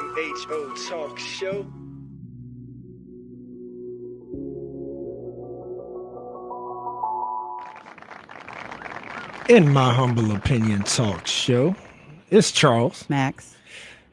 MHO Talk Show. In my humble opinion talk show, it's Charles. Max.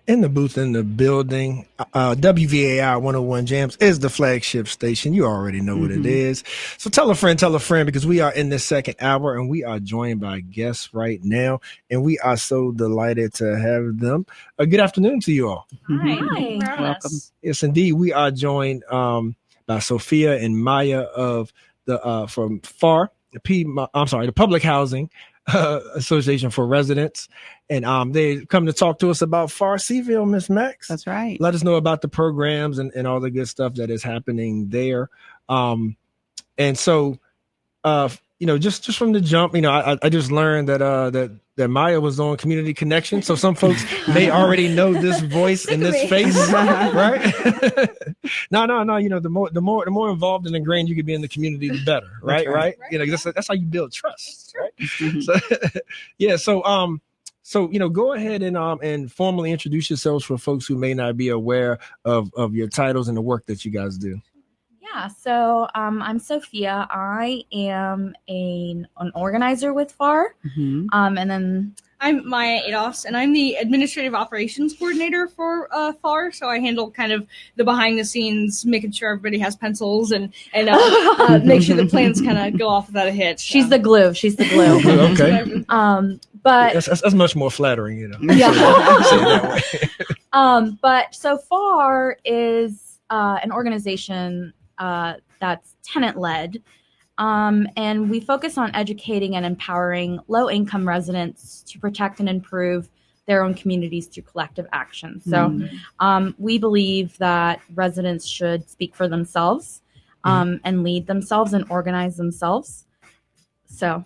In the booth, in the building. WVAI 101 Jams is the flagship station. You already know what it is. So tell a friend, because we are in this second hour and we are joined by guests right now. And we are so delighted to have them. Good afternoon to you all. Hi. Welcome. Yes, indeed. We are joined by Sophia and Maya of the from FAR, the Public Housing Association for Residents. And they come to talk to us about FAR-Seville, Miss Max. That's right. Let us know about the programs and all the good stuff that is happening there. And so, just from the jump, I just learned that Maya was on Community Connection. So some folks may already know this voice and this face, right? No. The more involved and ingrained you can be in the community, the better, right? Right. That's how you build trust, right? So, yeah. So, go ahead and formally introduce yourselves for folks who may not be aware of your titles and the work that you guys do. Yeah, so I'm Sophia. I am an organizer with FAR. And then I'm Maya Adolphs, and I'm the Administrative Operations Coordinator for FAR. So I handle kind of the behind the scenes, making sure everybody has pencils and make sure the plans kind of go off without a hitch. She's the glue. Okay. But that's much more flattering, Yeah. But so FAR is an organization that's tenant-led, and we focus on educating and empowering low-income residents to protect and improve their own communities through collective action. So we believe that residents should speak for themselves and lead themselves and organize themselves. So,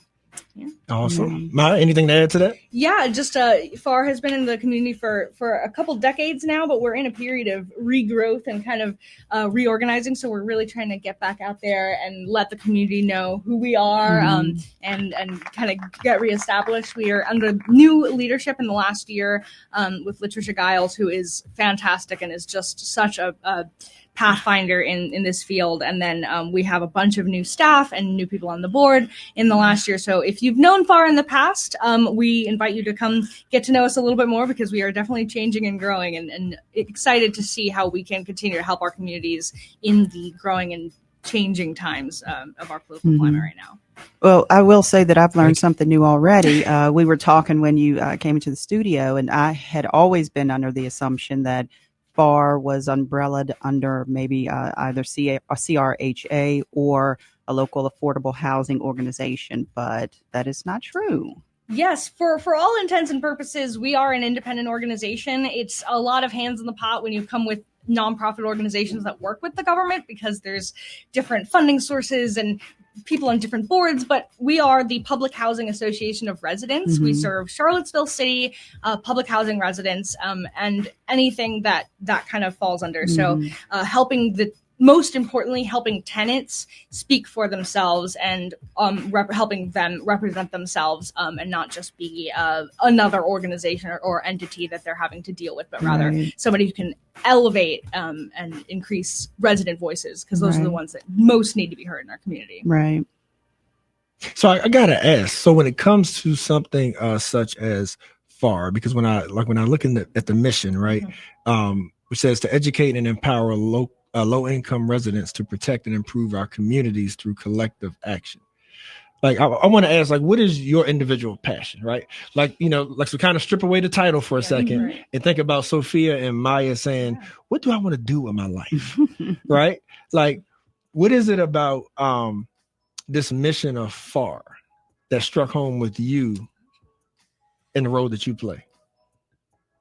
yeah. Awesome. Maya, anything to add to that? Yeah, just FAR has been in the community for a couple decades now, but we're in a period of regrowth and kind of reorganizing. So we're really trying to get back out there and let the community know who we are and kind of get reestablished. We are under new leadership in the last year with Latricia Giles, who is fantastic and is just such a pathfinder in this field. And then we have a bunch of new staff and new people on the board in the last year. So if you've known FAR in the past, we invite you to come get to know us a little bit more, because we are definitely changing and growing and excited to see how we can continue to help our communities in the growing and changing times of our political climate right now. Well, I will say that I've learned something new already. We were talking when you came into the studio, and I had always been under the assumption that FAR was umbrellaed under maybe either a CRHA or a local affordable housing organization, but that is not true. Yes, for all intents and purposes, we are an independent organization. It's a lot of hands in the pot when you come with nonprofit organizations that work with the government, because there's different funding sources and people on different boards, but we are the Public Housing Association of Residents. We serve Charlottesville City public housing residents and anything that kind of falls under. So most importantly, helping tenants speak for themselves and helping them represent themselves and not just be another organization or entity that they're having to deal with, but rather somebody who can elevate and increase resident voices, because those are the ones that most need to be heard in our community. Right. So I gotta ask. So when it comes to something such as FAR, because when I look at the mission, right, which says to educate and empower low-income residents to protect and improve our communities through collective action. Like, I want to ask, like, what is your individual passion, right? Like, so kind of strip away the title for a second and think about Sophia and Maya saying, what do I want to do with my life, right? Like, what is it about this mission of FAR that struck home with you in the role that you play?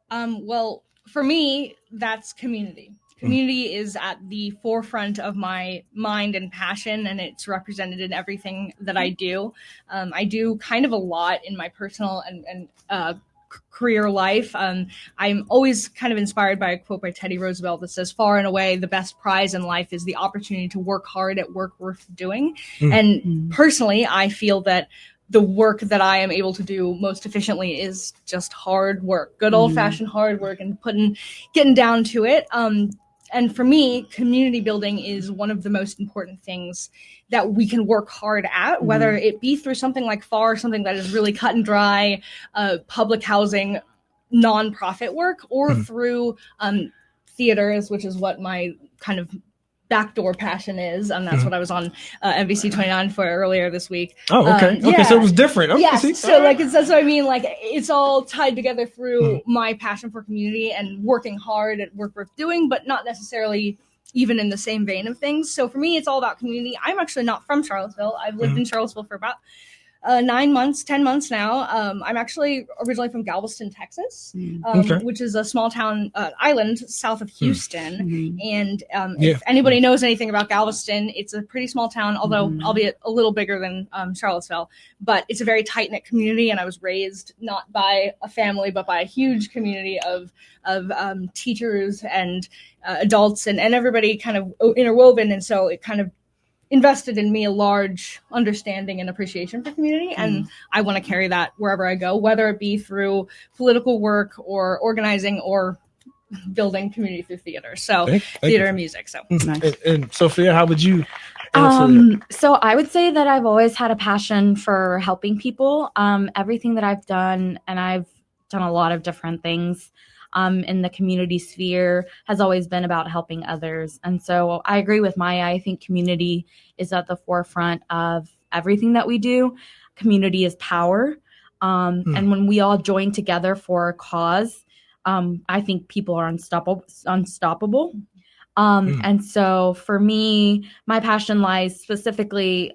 Well, for me, that's community. Community is at the forefront of my mind and passion, and it's represented in everything that I do. I do kind of a lot in my personal and career life. I'm always kind of inspired by a quote by Teddy Roosevelt that says, far and away, the best prize in life is the opportunity to work hard at work worth doing. And personally, I feel that the work that I am able to do most efficiently is just hard work, good old fashioned hard work, and getting down to it. And for me, community building is one of the most important things that we can work hard at, whether it be through something like FAR, something that is really cut and dry, public housing, nonprofit work, or through theaters, which is what my kind of backdoor passion is, and that's what I was on NBC 29 for earlier this week. Oh, okay. Okay, so it was different. Okay, yes, so like that's what I mean. Like it's all tied together through my passion for community and working hard at work worth doing, but not necessarily even in the same vein of things. So for me, it's all about community. I'm actually not from Charlottesville. I've lived in Charlottesville for about 10 months now. I'm actually originally from Galveston, Texas, which is a small town island south of Houston. And if anybody knows anything about Galveston, it's a pretty small town, although albeit a little bigger than Charlottesville. But it's a very tight-knit community, and I was raised not by a family, but by a huge community of teachers and adults and everybody kind of interwoven. And so it kind of invested in me a large understanding and appreciation for community, and I want to carry that wherever I go, whether it be through political work or organizing or building community through theater. So theater and music. So and Sophia, how would you so I would say that I've always had a passion for helping people. Everything that I've done, and I've done a lot of different things in the community sphere, has always been about helping others. And so I agree with Maya. I think community is at the forefront of everything that we do. Community is power. And when we all join together for a cause, I think people are unstoppable. And so for me, my passion lies specifically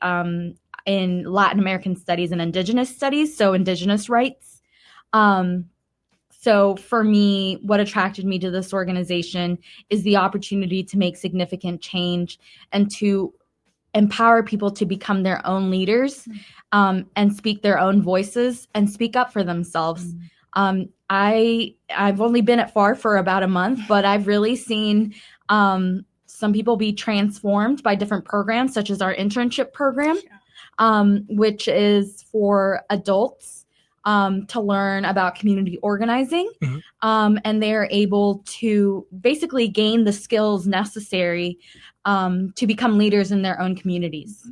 in Latin American studies and indigenous studies, so indigenous rights. So for me, what attracted me to this organization is the opportunity to make significant change and to empower people to become their own leaders, and speak their own voices and speak up for themselves. I've only been at FAR for about a month, but I've really seen some people be transformed by different programs, such as our internship program, which is for adults to learn about community organizing. And they're able to basically gain the skills necessary to become leaders in their own communities.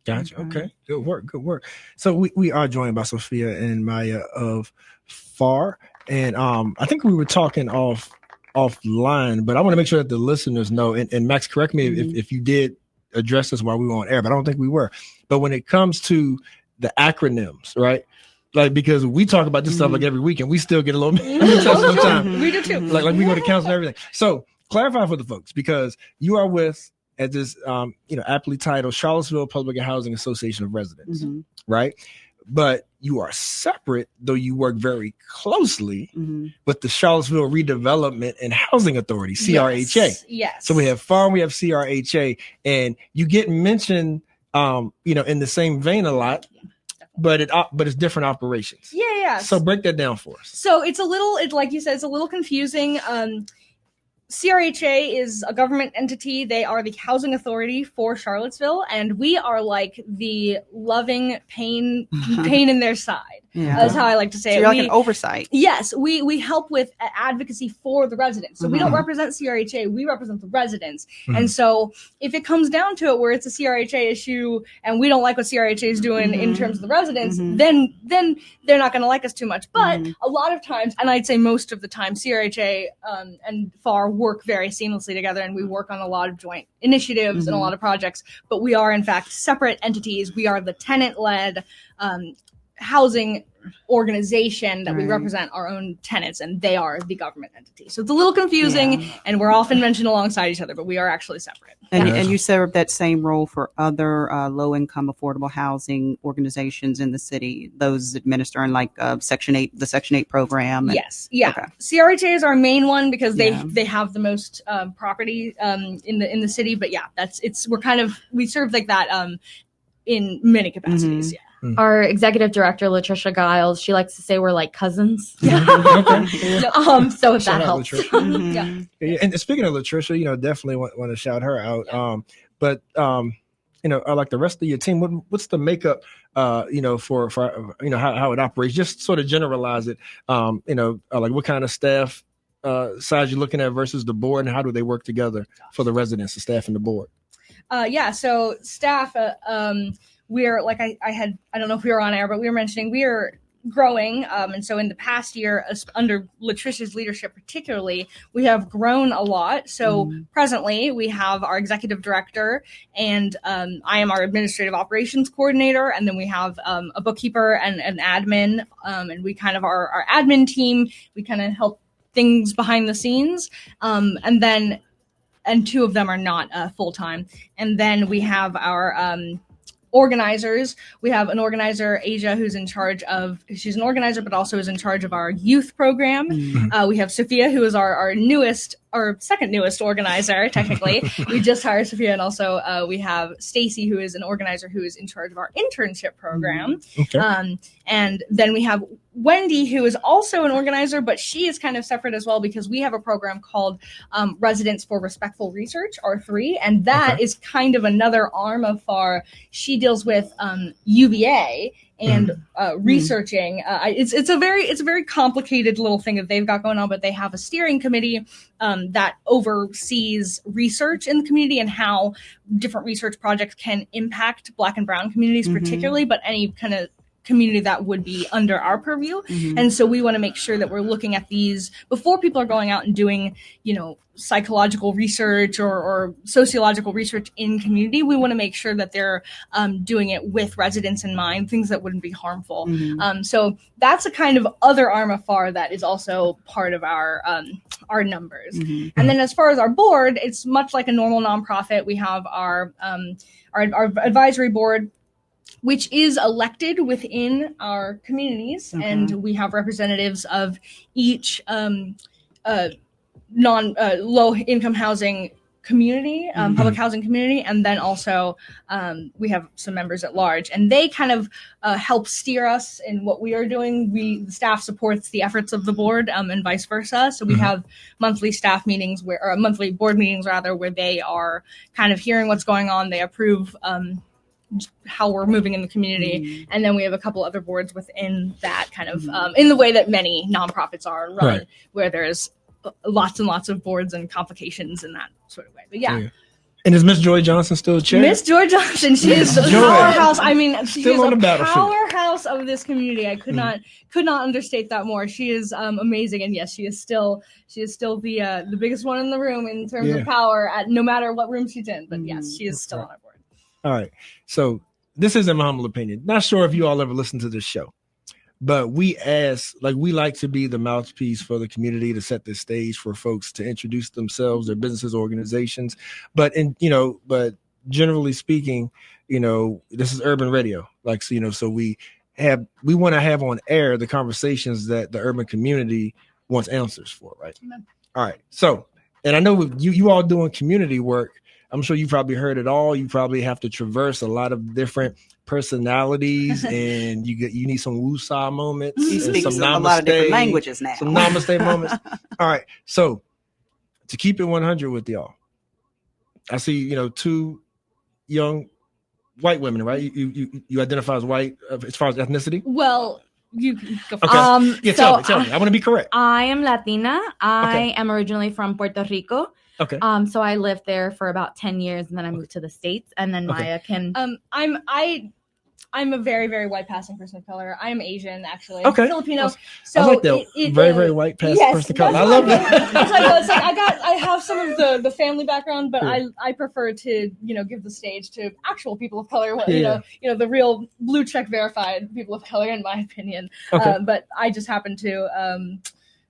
Gotcha. Okay. Good work. So we are joined by Sophia and Maya of FAR. And I think we were talking offline, but I want to make sure that the listeners know, and Max, correct me if you did address this while we were on air, but I don't think we were. But when it comes to the acronyms, right? Like, because we talk about this stuff like every week, and we still get a little sometimes. We do too. Like we go to council and everything. So clarify for the folks, because you are with, at this aptly titled Charlottesville Public Housing Association of Residents, right? But you are separate, though you work very closely with the Charlottesville Redevelopment and Housing Authority, CRHA. Yes. So we have FAR, we have CRHA, and you get mentioned, in the same vein a lot. But it's different operations. Yeah. So break that down for us. So it's like you said, it's a little confusing. CRHA is a government entity. They are the housing authority for Charlottesville, and we are like the loving pain in their side. That's how I like to say so it. You're like an oversight. Yes, we help with advocacy for the residents. So we don't represent CRHA, we represent the residents. And so if it comes down to it where it's a CRHA issue and we don't like what CRHA is doing in terms of the residents, then they're not going to like us too much. But a lot of times, and I'd say most of the time, CRHA and FAR work very seamlessly together, and we work on a lot of joint initiatives and a lot of projects. But we are in fact separate entities. We are the tenant-led housing organization that we represent our own tenants, and they are the government entity. So it's a little confusing, and we're often mentioned alongside each other, but we are actually separate. And you serve that same role for other low-income affordable housing organizations in the city, those administering like Section 8, the Section 8 program. Yes. Yeah. Okay. CRHA is our main one because they have the most property in the city. But yeah, we serve like that in many capacities. Yeah. Our executive director, Latricia Giles, she likes to say we're like cousins. So if that helps. And speaking of Latricia, definitely want to shout her out. But like the rest of your team, what's the makeup, for how it operates? Just sort of generalize it. Like what kind of staff size you're looking at versus the board, and how do they work together for the residents, the staff, and the board? So staff, we're like I don't know if we were on air, but we were mentioning we are growing. And so in the past year, under Latricia's leadership particularly, we have grown a lot. So presently we have our executive director, and I am our administrative operations coordinator. And then we have a bookkeeper and an admin. And we kind of our admin team, we kind of help things behind the scenes. And two of them are not full-time. And then we have our organizers. We have an organizer, Asia, who's in charge of, she's an organizer, but also is in charge of our youth program. We have Sophia, who is our second newest organizer, technically. We just hired Sophia. And also we have Stacy, who is an organizer who is in charge of our internship program. Okay. And then we have Wendy, who is also an organizer, but she is kind of separate as well, because we have a program called Residents for Respectful Research, R3, and that is kind of another arm of FAR. She deals with UVA and researching. It's a very complicated little thing that they've got going on, but they have a steering committee that oversees research in the community and how different research projects can impact Black and Brown communities particularly, but any kind of community that would be under our purview. And so we want to make sure that we're looking at these before people are going out and doing, psychological research or sociological research in community. We want to make sure that they're doing it with residents in mind, things that wouldn't be harmful. So that's a kind of other arm of FAR that is also part of our numbers. And then as far as our board, it's much like a normal nonprofit. We have our advisory board, which is elected within our communities, and we have representatives of each low-income housing community, public housing community, and then also we have some members at large, and they kind of help steer us in what we are doing. The staff supports the efforts of the board, and vice versa. So we have monthly staff meetings monthly board meetings rather, where they are kind of hearing what's going on. They approve how we're moving in the community. And then we have a couple other boards within that kind of in the way that many nonprofits are run, where there's lots and lots of boards and complications in that sort of way. But yeah. And is Miss Joy Johnson still chair? Miss Joy Johnson, she is the powerhouse. I mean, she still is on a the powerhouse of this community. I could not understate that more. She is amazing, and yes, she is still the biggest one in the room in terms of power, at no matter what room she's in. But yes, she is still on our board. All right. So this is in my humble opinion. Not sure if you all ever listened to this show, but we like to be the mouthpiece for the community, to set the stage for folks to introduce themselves, their businesses, organizations. But generally speaking, this is urban radio. So we want to have on air the conversations that the urban community wants answers for, right? Amen. All right. So, and I know you all doing community work, I'm sure you probably heard it all. You probably have to traverse a lot of different personalities, and you need some woosah moments. He speaks a lot of different languages now. Some namaste moments. All right. So to keep it 100 with y'all, I see, two young white women, right? You identify as white as far as ethnicity? Well, you go first. Okay. Tell me. I want to be correct. I am Latina. I am originally from Puerto Rico. Okay. So I lived there for about 10 years, and then I moved to the States, and then Maya can. I'm a very, very white passing person of color. I am Asian, actually. Okay. I'm Filipino. So I like that. Very white passing person of color. I love that. I have some of the family background, but I prefer to, give the stage to actual people of color, the real blue check verified people of color, in my opinion. Okay. But I just happen to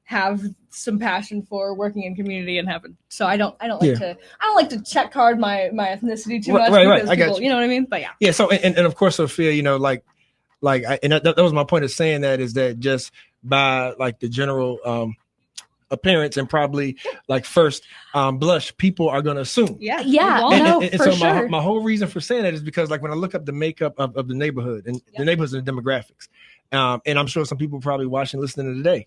have some passion for working in community and so I don't like to check card my ethnicity too much, because I people, you know what I mean? But yeah. So and of course, Sophia, and that was my point of saying that, is that just by the general appearance and probably first blush, people are going to assume. And so sure. my whole reason for saying that is because when I look up the makeup of the neighborhood and the neighborhoods and the demographics, and I'm sure some people probably watching, listening today,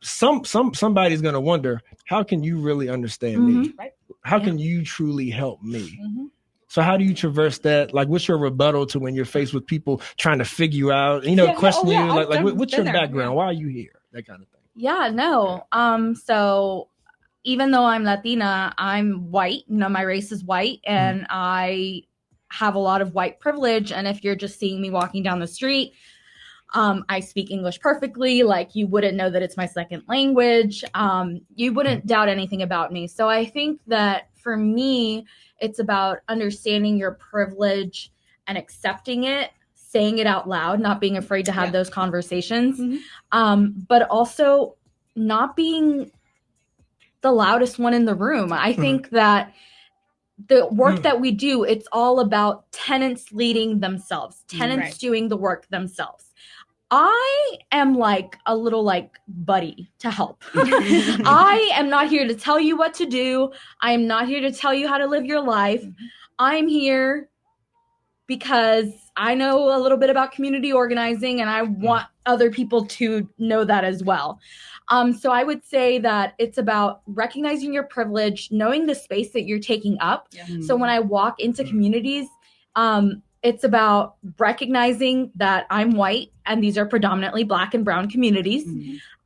somebody's going to wonder, how can you really understand me? Right. How can you truly help me? So how do you traverse that? Like, what's your rebuttal to when you're faced with people trying to figure you out, question you? Like what's your background? Yeah. Why are you here? That kind of thing. Yeah, no. So even though I'm Latina, I'm white. My race is white, and I have a lot of white privilege. And if you're just seeing me walking down the street, I speak English perfectly. Like, you wouldn't know that it's my second language. You wouldn't doubt anything about me. So I think that for me, it's about understanding your privilege and accepting it, saying it out loud, not being afraid to have those conversations, but also not being the loudest one in the room. I think that the work that we do, it's all about tenants leading themselves, tenants doing the work themselves. I am like a little buddy to help. I am not here to tell you what to do. I am not here to tell you how to live your life. I'm here because I know a little bit about community organizing, and I want other people to know that as well. So I would say that it's about recognizing your privilege, knowing the space that you're taking up. So when I walk into communities, it's about recognizing that I'm white and these are predominantly Black and brown communities.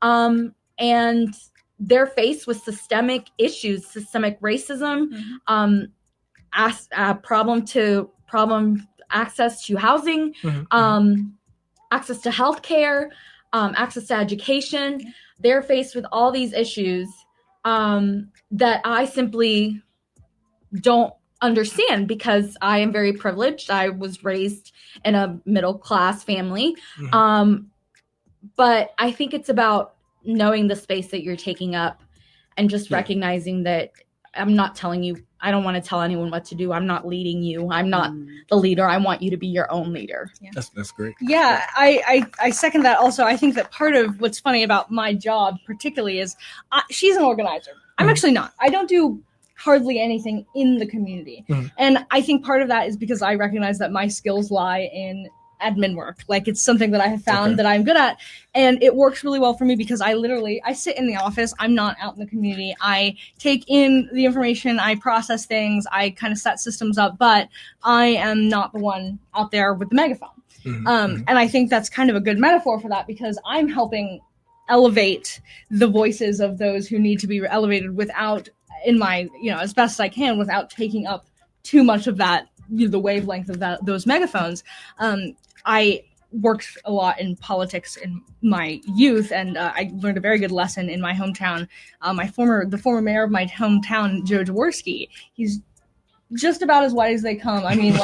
And they're faced with systemic issues, systemic racism, problem access to housing, access to healthcare, access to education. They're faced with all these issues that I simply don't understand because I am very privileged. I was raised in a middle-class family. But I think it's about knowing the space that you're taking up and just recognizing that I'm not telling you, I don't want to tell anyone what to do. I'm not leading you. I'm not the leader. I want you to be your own leader. That's great. Yeah, I second that also. I think that part of what's funny about my job particularly is she's an organizer. I'm actually not. I don't do hardly anything in the community. And I think part of that is because I recognize that my skills lie in admin work. Like, it's something that I have found that I'm good at, and it works really well for me because I sit in the office. I'm not out in the community. I take in the information, I process things, I kind of set systems up, but I am not the one out there with the megaphone. And I think that's kind of a good metaphor for that because I'm helping elevate the voices of those who need to be elevated without, in my, as best I can, without taking up too much of that, the wavelength of those megaphones. I worked a lot in politics in my youth, and I learned a very good lesson in my hometown. The former mayor of my hometown, Joe Jaworski, he's just about as white as they come. I mean,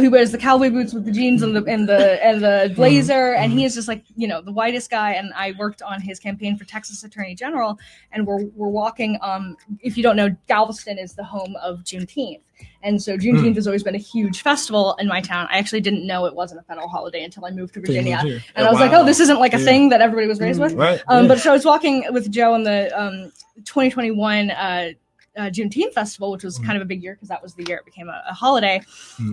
he wears the cowboy boots with the jeans and the blazer, and he is just the whitest guy. And I worked on his campaign for Texas Attorney General, and we're walking. If you don't know, Galveston is the home of Juneteenth. And so Juneteenth has always been a huge festival in my town. I actually didn't know it wasn't a federal holiday until I moved to Virginia. And I was like, oh, this isn't like a thing that everybody was raised with. But so I was walking with Joe in the 2021 Juneteenth festival, which was kind of a big year because that was the year it became a holiday.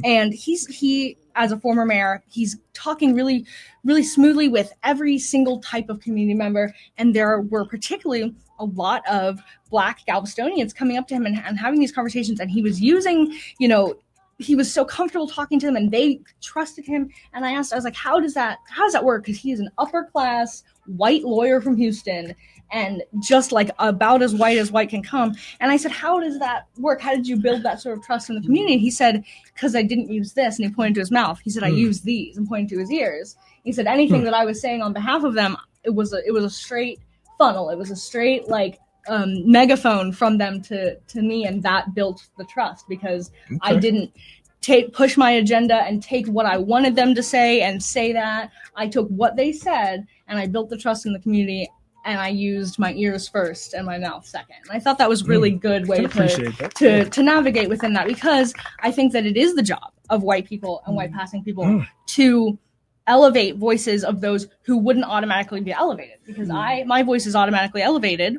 And he, as a former mayor, he's talking really, really smoothly with every single type of community member. And there were particularly a lot of Black Galvestonians coming up to him and having these conversations. And he was using, he was so comfortable talking to them and they trusted him. And I was like, how does that work? Because he is an upper class white lawyer from Houston and just about as white can come. And I said, how does that work? How did you build that sort of trust in the community? And he said, because I didn't use this. And he pointed to his mouth. He said, I used these, and pointed to his ears. He said, anything that I was saying on behalf of them, it was a straight funnel. It was a straight megaphone from them to me. And that built the trust because I didn't push my agenda and take what I wanted them to say and say that. I took what they said and I built the trust in the community. And I used my ears first and my mouth second. And I thought that was really good way to navigate within that, because I think that it is the job of white people and white passing people to elevate voices of those who wouldn't automatically be elevated, because my voice is automatically elevated.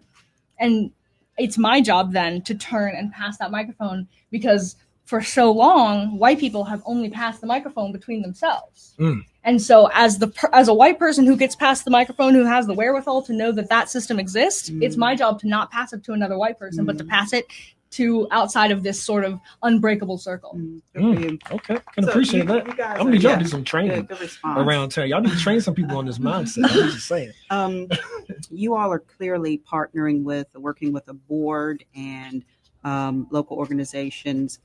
And it's my job then to turn and pass that microphone, because for so long, white people have only passed the microphone between themselves. And so as a white person who gets past the microphone, who has the wherewithal to know that system exists, it's my job to not pass it to another white person, but to pass it to outside of this sort of unbreakable circle. Okay, can appreciate that. I'm gonna need y'all to do some training around town. Y'all need to train some people on this mindset. I'm just saying. You all are clearly working with a board and local organizations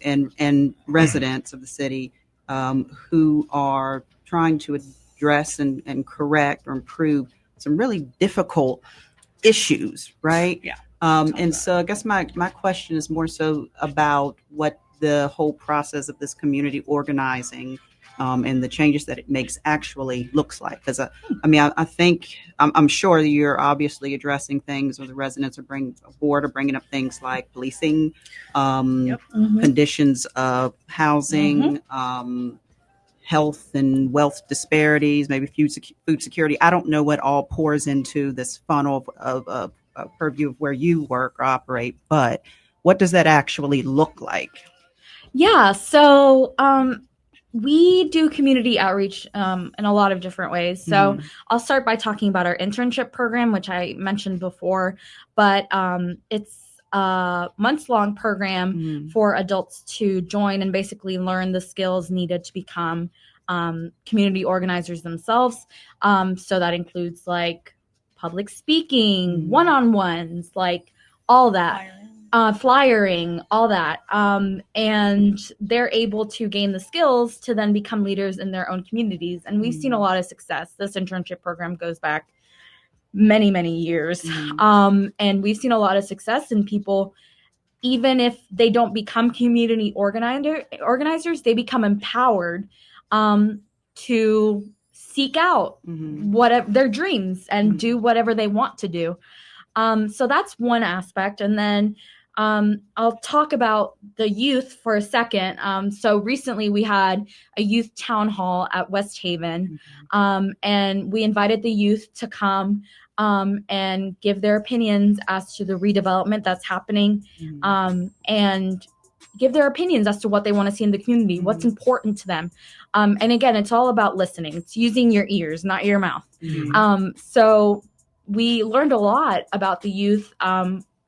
and residents of the city who are trying to address and correct or improve some really difficult issues, right? Yeah. And so I guess my question is more so about what the whole process of this community organizing and the changes that it makes actually looks like. Because I think I'm sure you're obviously addressing things, or the residents are bringing up things like policing, conditions of housing, health and wealth disparities, maybe food security. I don't know what all pours into this funnel of purview of where you work or operate, but what does that actually look like? Yeah, so we do community outreach in a lot of different ways. So I'll start by talking about our internship program, which I mentioned before, but it's a months-long program for adults to join and basically learn the skills needed to become community organizers themselves. So that includes like public speaking, one-on-ones, like all that, flyering, all that. And they're able to gain the skills to then become leaders in their own communities. And we've seen a lot of success. This internship program goes back many, many years. And we've seen a lot of success in people, even if they don't become community organizers, they become empowered to seek out whatever their dreams and do whatever they want to do. So that's one aspect. And then I'll talk about the youth for a second. So recently we had a youth town hall at West Haven, and we invited the youth to come and give their opinions as to the redevelopment that's happening, and give their opinions as to what they want to see in the community, what's important to them. And again, it's all about listening. It's using your ears, not your mouth. So we learned a lot about the youth,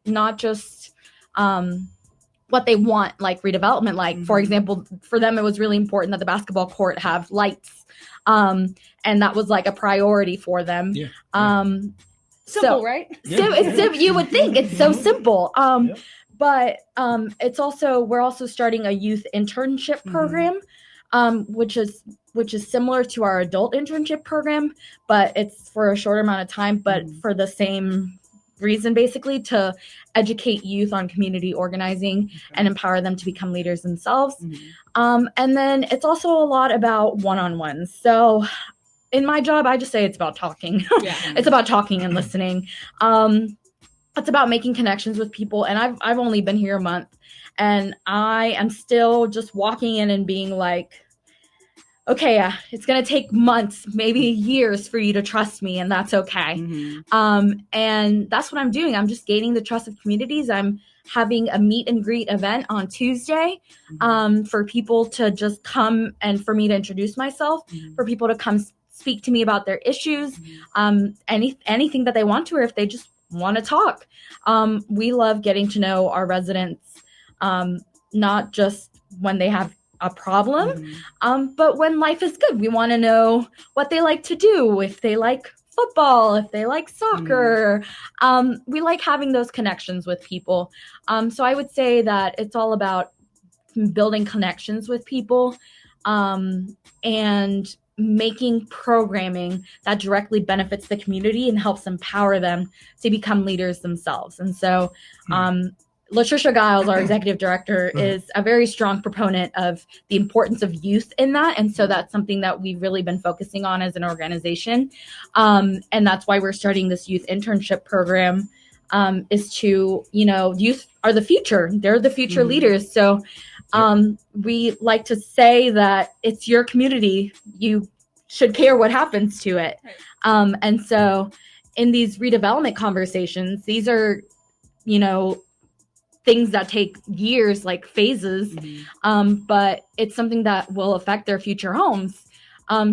not just what they want, like redevelopment. Like, for example, for them, it was really important that the basketball court have lights. And that was like a priority for them. Simple, right? You would think it's so simple. But it's also, we're also starting a youth internship program, which is similar to our adult internship program, but it's for a shorter amount of time, but for the same reason, basically, to educate youth on community organizing and empower them to become leaders themselves. And then it's also a lot about one-on-ones. So in my job, I just say it's about talking. It's about talking and listening. It's about making connections with people. And I've only been here a month, and I am still just walking in and being like, okay, it's going to take months, maybe years for you to trust me, and that's okay. And that's what I'm doing. I'm just gaining the trust of communities. I'm having a meet and greet event on Tuesday for people to just come and for me to introduce myself, for people to come speak to me about their issues, anything that they want to, or if they just want to talk. We love getting to know our residents, not just when they have a problem, but when life is good. We want to know what they like to do, if they like football, if they like soccer. We like having those connections with people. So I would say that it's all about building connections with people, and making programming that directly benefits the community and helps empower them to become leaders themselves. And so Latricia Giles, our executive director, is a very strong proponent of the importance of youth in that. And so that's something that we've really been focusing on as an organization. And that's why we're starting this youth internship program, is to, youth are the future. They're the future leaders. So we like to say that it's your community. You should care what happens to it. And so in these redevelopment conversations, these are, things that take years, like phases, but it's something that will affect their future homes.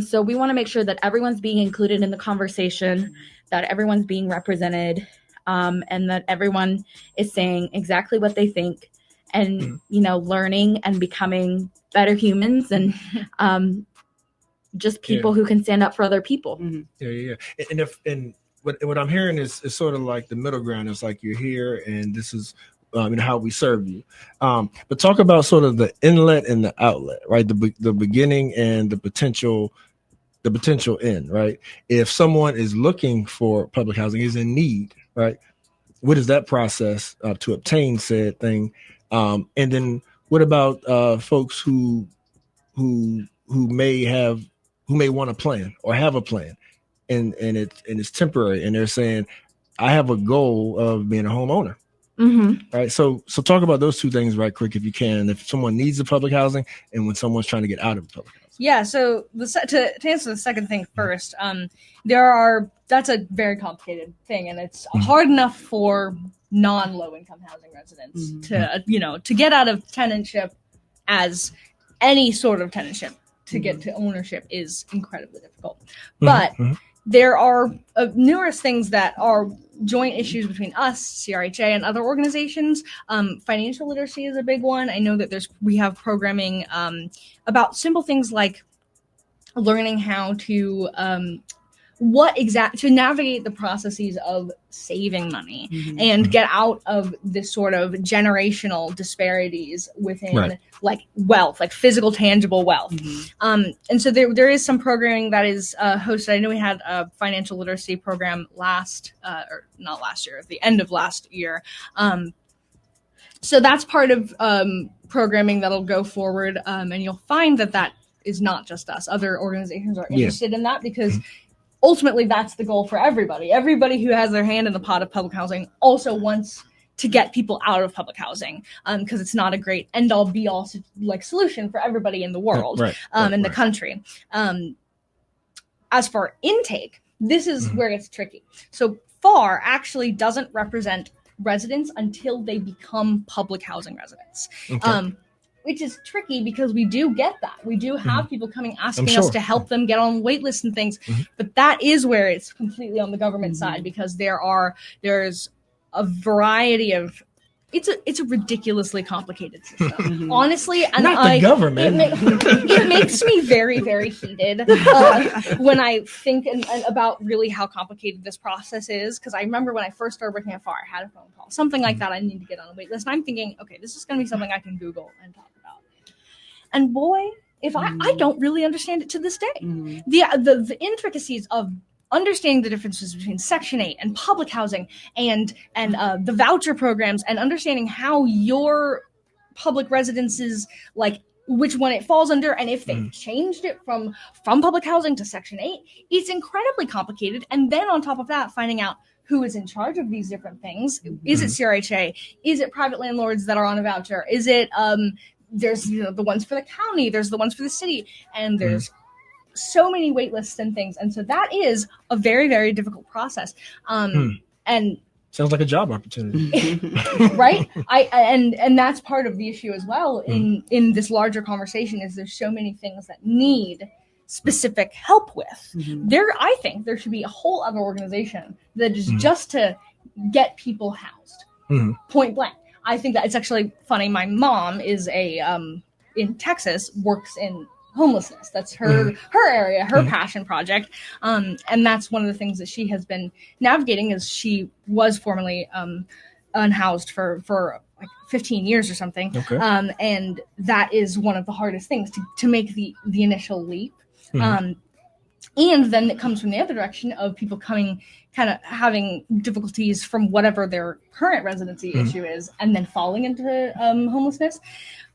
So we want to make sure that everyone's being included in the conversation, that everyone's being represented, and that everyone is saying exactly what they think, and learning and becoming better humans, and just people who can stand up for other people. Yeah. And what I'm hearing is sort of like the middle ground. It's like you're here, and this is how we serve you. But talk about sort of the inlet and the outlet, right? The beginning and the potential end, right? If someone is looking for public housing, is in need, right? What is that process to obtain said thing? And then what about folks who may want a plan or have a plan, and it's temporary, and they're saying, I have a goal of being a homeowner. Right. So talk about those two things right quick, if you can. If someone needs the public housing, and when someone's trying to get out of public housing. Yeah. So to answer the second thing first, that's a very complicated thing, and it's hard enough for non-low income housing residents to get out of tenantship, as any sort of tenantship to get to ownership is incredibly difficult. But there are numerous things that are joint issues between us, CRHA, and other organizations. Financial literacy is a big one. I know that we have programming about simple things like learning how to to navigate the processes of saving money and get out of this sort of generational disparities within like wealth, like physical, tangible wealth. And so there is some programming that is hosted. I know we had a financial literacy program at the end of last year. So that's part of programming that'll go forward. And you'll find that is not just us. Other organizations are interested in that, because ultimately that's the goal for everybody. Everybody who has their hand in the pot of public housing also wants to get people out of public housing, because it's not a great end-all be-all solution for everybody in the world, in the country. As for intake, this is where it's tricky. So FAR actually doesn't represent residents until they become public housing residents. Which is tricky, because we do get that. We do have people coming asking us to help them get on wait lists and things. But that is where it's completely on the government side, because there's a variety of it's a ridiculously complicated system, honestly. And not the government. It makes me very, very heated when I think and about really how complicated this process is. Because I remember when I first started working at FAR, I had a phone call, something like that. I need to get on a wait list, and I'm thinking, okay, this is going to be something I can Google and talk about. And boy, if I don't really understand it to this day. The intricacies of understanding the differences between Section 8 and public housing and the voucher programs, and understanding how your public residences, like which one it falls under, and if they've changed it from public housing to Section 8, it's incredibly complicated. And then on top of that, finding out who is in charge of these different things. Is it CRHA? Is it private landlords that are on a voucher? Is it there's the ones for the county, there's the ones for the city, and there's so many wait lists and things. And so that is a very, very difficult process. And sounds like a job opportunity. Right? And that's part of the issue as well in this larger conversation, is there's so many things that need specific help with. I think there should be a whole other organization that is just to get people housed. Point blank. I think that it's actually funny. My mom is in Texas, works in homelessness. That's her area, her passion project. And that's one of the things that she has been navigating, is she was formerly unhoused for like 15 years or something. And that is one of the hardest things to make the initial leap. And then it comes from the other direction of people coming, kind of having difficulties from whatever their current residency issue is, and then falling into homelessness.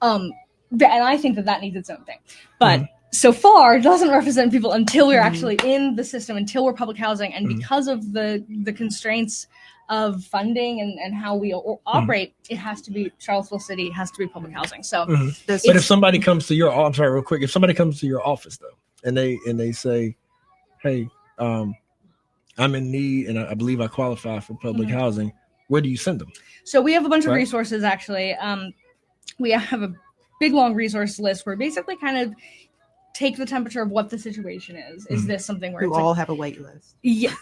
And I think that needs its own thing. But so far, it doesn't represent people until we're actually in the system, until we're public housing. And because of the constraints of funding and how we operate, it has to be Charlottesville City, it has to be public housing. So, but if somebody comes to your, I'm sorry, real quick, if somebody comes to your office though, and they say, hey, I'm in need and I believe I qualify for public housing, where do you send them? So we have a bunch of resources, actually. We have a big, long resource list where basically kind of take the temperature of what the situation is. Is this something where Who all have a wait list? Yeah.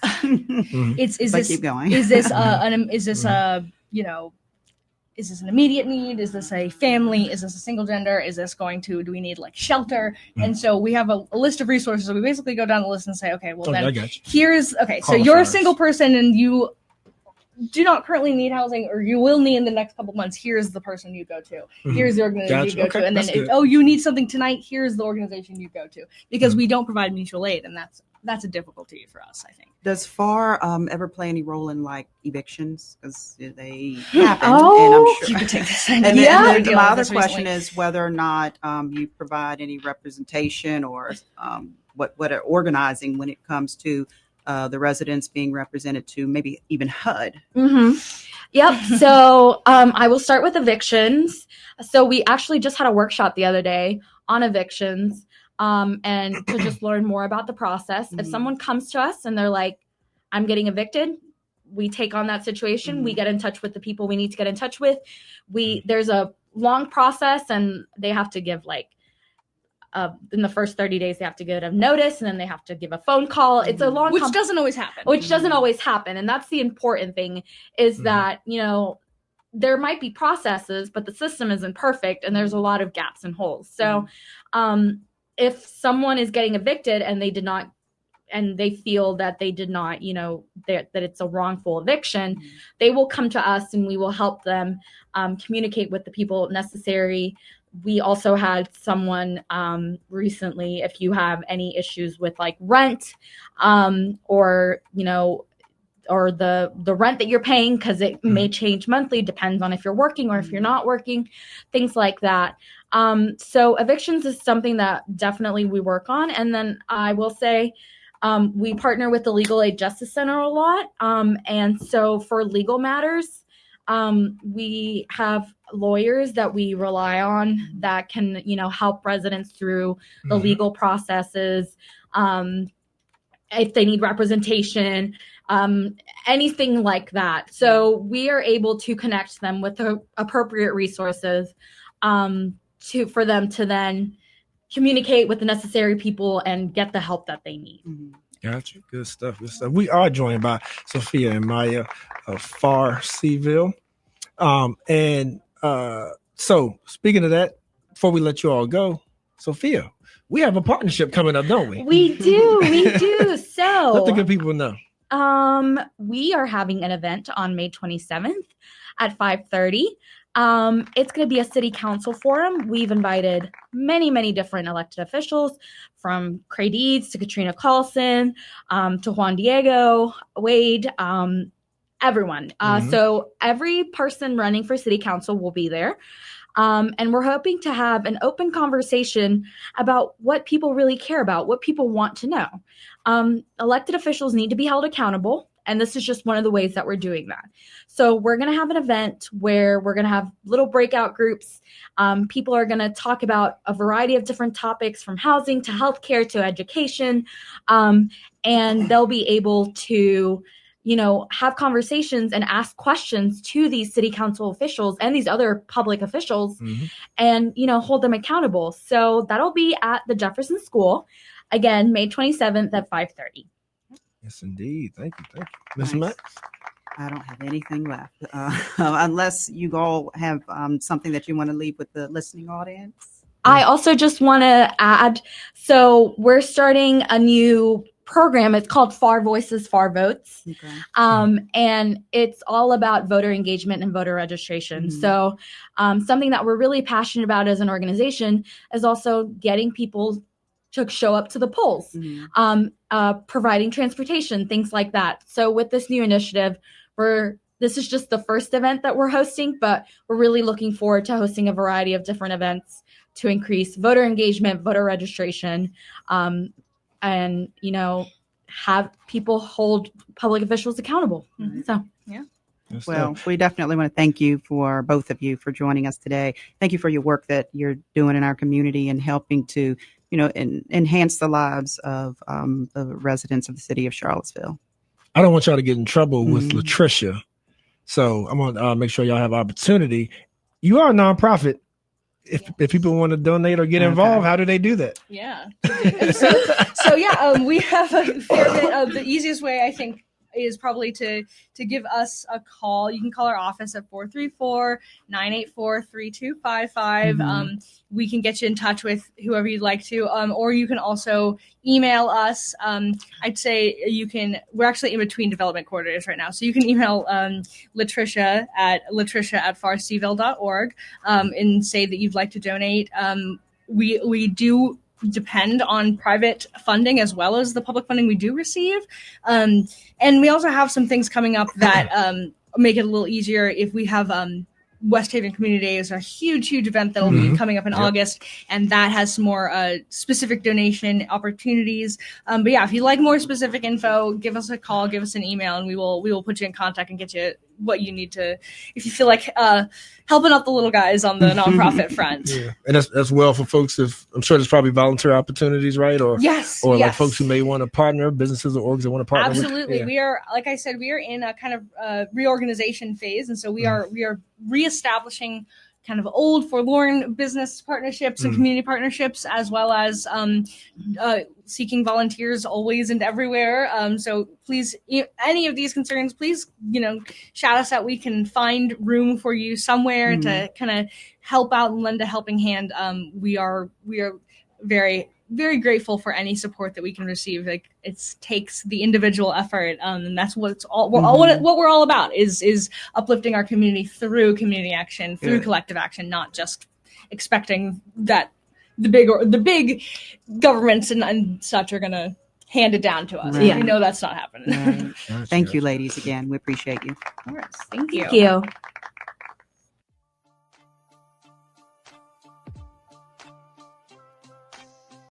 Is this keep going. Is this is this an immediate need? Is this a family? Is this a single gender? Is this do we need like shelter? And so we have a list of resources. So we basically go down the list and say, okay, well then so you're a single person and you do not currently need housing, or you will need in the next couple months. Here's the person you go to. Here's the organization you go to. And then, you need something tonight. Here's the organization you go to, because we don't provide mutual aid. And that's a difficulty for us, I think. Does FAR ever play any role in like evictions? Because they happen, and I'm sure you could take this. And then my other question is whether or not you provide any representation or what are organizing when it comes to the residents being represented to maybe even HUD. Yep. So I will start with evictions. So we actually just had a workshop the other day on evictions. And to just learn more about the process. If someone comes to us and they're like, I'm getting evicted, we take on that situation. We get in touch with the people we need to get in touch with. There's a long process, and they have to give in the first 30 days, they have to give a notice, and then they have to give a phone call. It's a long, which doesn't always happen. And that's the important thing is that, there might be processes, but the system isn't perfect, and there's a lot of gaps and holes. So, if someone is getting evicted and they feel that they did not, that it's a wrongful eviction, they will come to us and we will help them communicate with the people necessary. We also had someone recently, if you have any issues with like rent or the rent that you're paying, because it may change monthly, depends on if you're working or if you're not working, things like that. So evictions is something that definitely we work on. And then I will say we partner with the Legal Aid Justice Center a lot. And so for legal matters, we have lawyers that we rely on that can, help residents through the legal processes. If they need representation, anything like that. So we are able to connect them with the appropriate resources for them to then communicate with the necessary people and get the help that they need. Gotcha. Good stuff. We are joined by Sophia and Maya of FAR Seville. So speaking of that, before we let you all go, Sophia, we have a partnership coming up, don't we? We do. So let the good people know. We are having an event on May 27th at 5:30. It's going to be a city council forum. We've invited many, many different elected officials, from Cray Deeds to Katrina Carlson, to Juan Diego Wade, everyone. So every person running for city council will be there. And we're hoping to have an open conversation about what people really care about, what people want to know. Elected officials need to be held accountable, and this is just one of the ways that we're doing that. So we're going to have an event where we're going to have little breakout groups. People are going to talk about a variety of different topics, from housing to healthcare to education, and they'll be able to have conversations and ask questions to these city council officials and these other public officials and, hold them accountable. So that'll be at the Jefferson School, again, May 27th at 5:30. Yes, indeed. Thank you. Ms. Max? I don't have anything left, unless you all have something that you want to leave with the listening audience. I also just want to add, so we're starting a new program. It's called FAR Voices, FAR Votes. Okay. And it's all about voter engagement and voter registration. So something that we're really passionate about as an organization is also getting people to show up to the polls, providing transportation, things like that. So with this new initiative, this is just the first event that we're hosting, but we're really looking forward to hosting a variety of different events to increase voter engagement, voter registration, and have people hold public officials accountable. So yeah. Well, we definitely want to thank you, for both of you, for joining us today. Thank you for your work that you're doing in our community and helping to enhance the lives of the residents of the city of Charlottesville. I don't want y'all to get in trouble with Latricia, so I'm gonna make sure y'all have opportunity. You are a nonprofit. if people want to donate or get involved, how do they do that? Yeah. We have a fair bit of the easiest way, I think, is probably to give us a call. You can call our office at 434-984-3255. We can get you in touch with whoever you'd like to, or you can also email us. I'd say we're actually in between development coordinators right now. So you can email Latricia at farseaville.org and say that you'd like to donate. We do depend on private funding as well as the public funding we do receive. And we also have some things coming up that make it a little easier. If we have West Haven Community Day is a huge event that'll be coming up in August, and that has some more specific donation opportunities. But yeah, if you like more specific info, give us a call, give us an email, and we will put you in contact and get you what you need to, if you feel like helping out the little guys on the nonprofit front. Yeah, and that's well for folks. I'm sure there's probably volunteer opportunities, right? Or like folks who may want to partner, businesses or orgs that want to partner. Absolutely, we are, like I said, we are in a kind of reorganization phase, and so we are reestablishing kind of old forlorn business partnerships and community partnerships, as well as seeking volunteers always and everywhere. So please, any of these concerns, please, shout us out. We can find room for you somewhere to kind of help out and lend a helping hand. We are very, very grateful for any support that we can receive. Like, it takes the individual effort, and that's what what we're all about is uplifting our community through community action, through collective action, not just expecting that the big governments and such are going to hand it down to us. Right. We know that's not happening. Right. Thank you, ladies, again. We appreciate you. Of course. Thank you. Thank you.